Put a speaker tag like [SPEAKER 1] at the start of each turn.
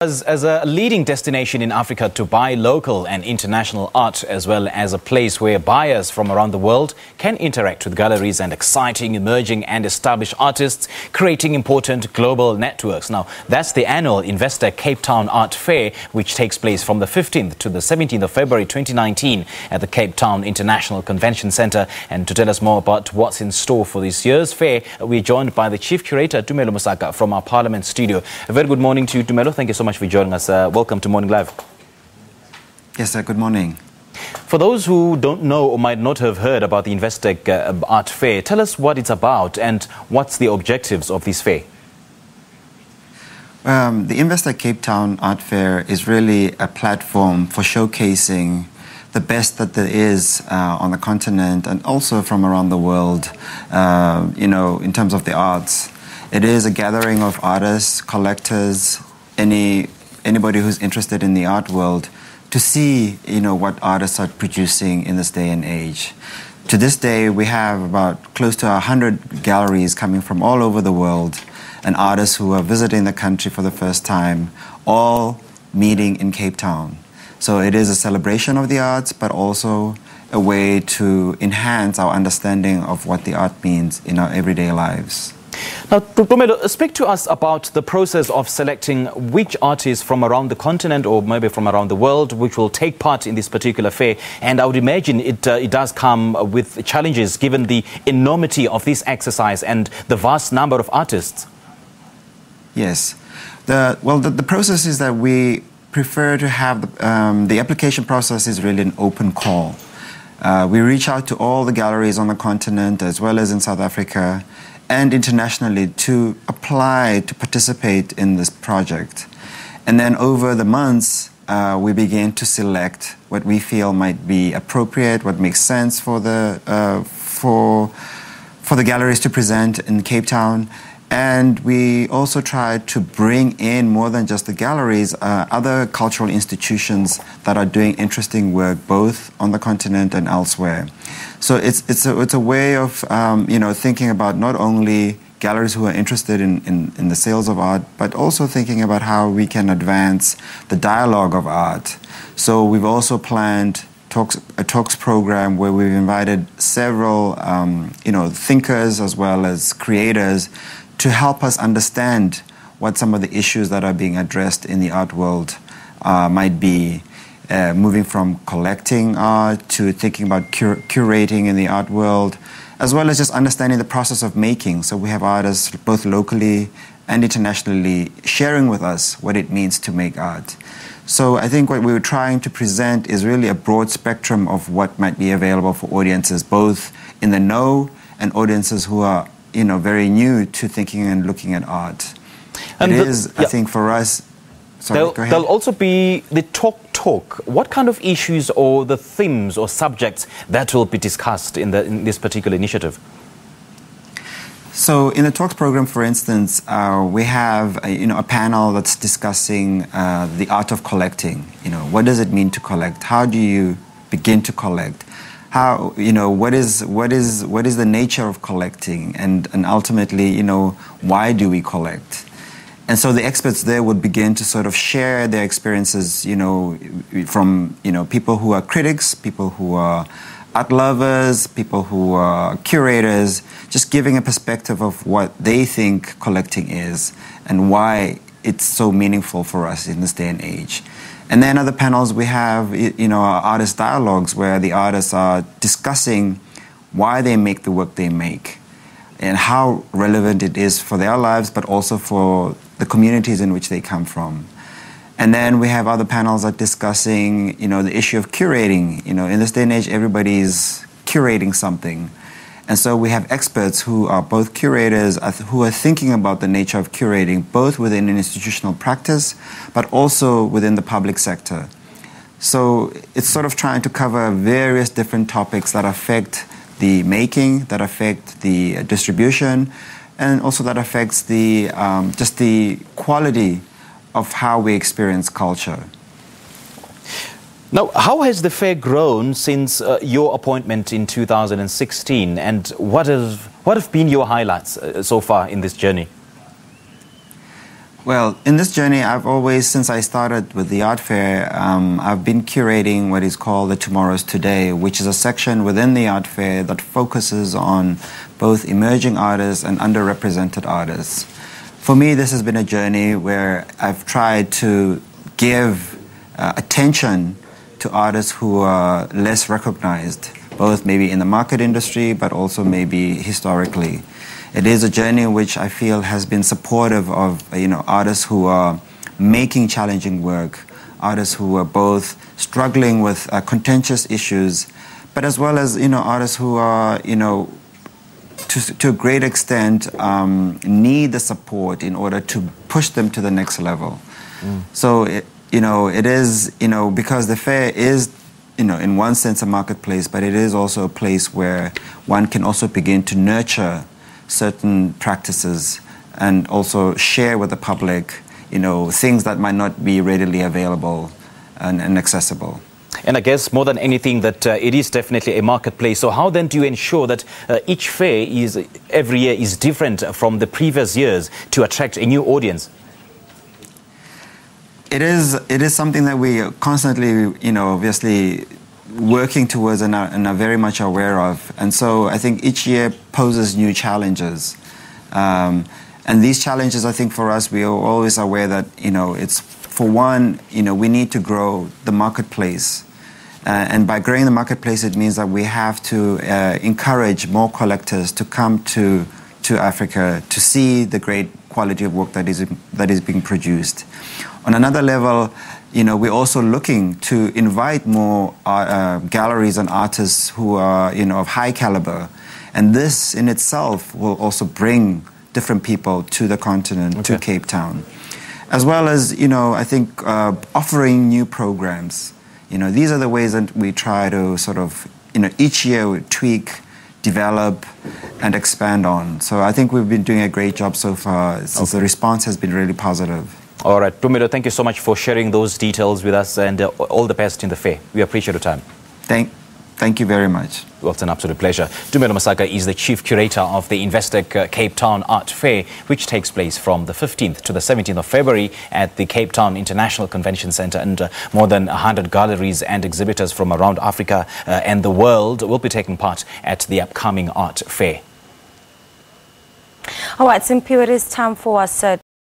[SPEAKER 1] As a leading destination in Africa to buy local and international art, as well as a place where buyers from around the world can interact with galleries and exciting, emerging and established artists, creating important global networks. Now, that's the annual Investec Cape Town Art Fair, which takes place from the 15th to the 17th of February 2019 at the Cape Town International Convention Centre. And to tell us more about what's in store for this year's fair, we're joined by the Chief Curator Tumelo Mosaka from our Parliament studio. A very good morning to you, Tumelo. Thank you so much for joining us. Welcome to Morning Live.
[SPEAKER 2] Yes, sir. Good morning.
[SPEAKER 1] For those who don't know or might not have heard about the Investec Art Fair, tell us what it's about and what's the objectives of this fair.
[SPEAKER 2] The Investec Cape Town Art Fair is really a platform for showcasing the best that there is on the continent and also from around the world, in terms of the arts. It is a gathering of artists, collectors, anybody who's interested in the art world to see, what artists are producing in this day and age. To this day, we have about close to 100 galleries coming from all over the world and artists who are visiting the country for the first time, all meeting in Cape Town. So it is a celebration of the arts, but also a way to enhance our understanding of what the art means in our everyday lives.
[SPEAKER 1] Now, Tumelo, speak to us about the process of selecting which artists from around the continent or maybe from around the world which will take part in this particular fair. And I would imagine it does come with challenges given the enormity of this exercise and the vast number of artists.
[SPEAKER 2] Yes. The process is that we prefer to have the application process is really an open call. We reach out to all the galleries on the continent as well as in South Africa and internationally to apply to participate in this project. And then over the months, we begin to select what we feel might be appropriate, what makes sense for the galleries to present in Cape Town. And we also try to bring in more than just the galleries, other cultural institutions that are doing interesting work both on the continent and elsewhere. So it's a way of thinking about not only galleries who are interested in the sales of art, but also thinking about how we can advance the dialogue of art. So we've also planned a talks program where we've invited several thinkers as well as creators to help us understand what some of the issues that are being addressed in the art world might be, moving from collecting art to thinking about curating in the art world, as well as just understanding the process of making. So we have artists both locally and internationally sharing with us what it means to make art. So I think what we were trying to present is really a broad spectrum of what might be available for audiences, both in the know and audiences who are very new to thinking and looking at art. And I think for us... Sorry, go ahead.
[SPEAKER 1] There'll also be the talk. What kind of issues or the themes or subjects that will be discussed in this particular initiative?
[SPEAKER 2] So in the talks program, for instance, we have a panel that's discussing the art of collecting. What does it mean to collect? How do you begin to collect? How what is the nature of collecting, and ultimately why do we collect? And so the experts there would begin to sort of share their experiences from people who are critics, people who are art lovers, people who are curators, just giving a perspective of what they think collecting is and why it's so meaningful for us in this day and age. And then other panels we have, our artist dialogues where the artists are discussing why they make the work they make and how relevant it is for their lives, but also for the communities in which they come from. And then we have other panels that are discussing, the issue of curating. In this day and age, everybody's curating something. And so we have experts who are both curators, who are thinking about the nature of curating, both within an institutional practice, but also within the public sector. So it's sort of trying to cover various different topics that affect the making, that affect the distribution, and also that affects the just the quality of how we experience culture.
[SPEAKER 1] Now, how has the fair grown since your appointment in 2016, and what have been your highlights so far in this journey?
[SPEAKER 2] Well, in this journey, I've always, since I started with the art fair, I've been curating what is called the Tomorrow's Today, which is a section within the art fair that focuses on both emerging artists and underrepresented artists. For me, this has been a journey where I've tried to give attention to artists who are less recognized, both maybe in the market industry, but also maybe historically. It is a journey which I feel has been supportive of artists who are making challenging work, artists who are both struggling with contentious issues, but as well as artists who are to a great extent need the support in order to push them to the next level. So it is because the fair is in one sense a marketplace, but it is also a place where one can also begin to nurture certain practices and also share with the public, things that might not be readily available and accessible.
[SPEAKER 1] And I guess more than anything that it is definitely a marketplace. So how then do you ensure that each fair every year is different from the previous years to attract a new audience?
[SPEAKER 2] It is something that we are constantly, obviously working towards and are very much aware of. And so I think each year poses new challenges. And these challenges, I think for us, we are always aware that, it's for one, we need to grow the marketplace. And by growing the marketplace, it means that we have to encourage more collectors to come to Africa to see the great quality of work that is being produced. On another level, we're also looking to invite more galleries and artists who are, of high caliber. And this in itself will also bring different people to the continent, to Cape Town. As well as, I think offering new programs. These are the ways that we try to sort of, each year we tweak, develop, and expand on. So I think we've been doing a great job so far, since the response has been really positive.
[SPEAKER 1] All right, Tumelo, thank you so much for sharing those details with us, and all the best in the fair. We appreciate your time.
[SPEAKER 2] Thank you very much.
[SPEAKER 1] Well, it's an absolute pleasure. Tumelo Mosaka is the Chief Curator of the Investec Cape Town Art Fair, which takes place from the 15th to the 17th of February at the Cape Town International Convention Centre, and more than 100 galleries and exhibitors from around Africa and the world will be taking part at the upcoming art fair.
[SPEAKER 3] All right, Simpiwe, it is time for us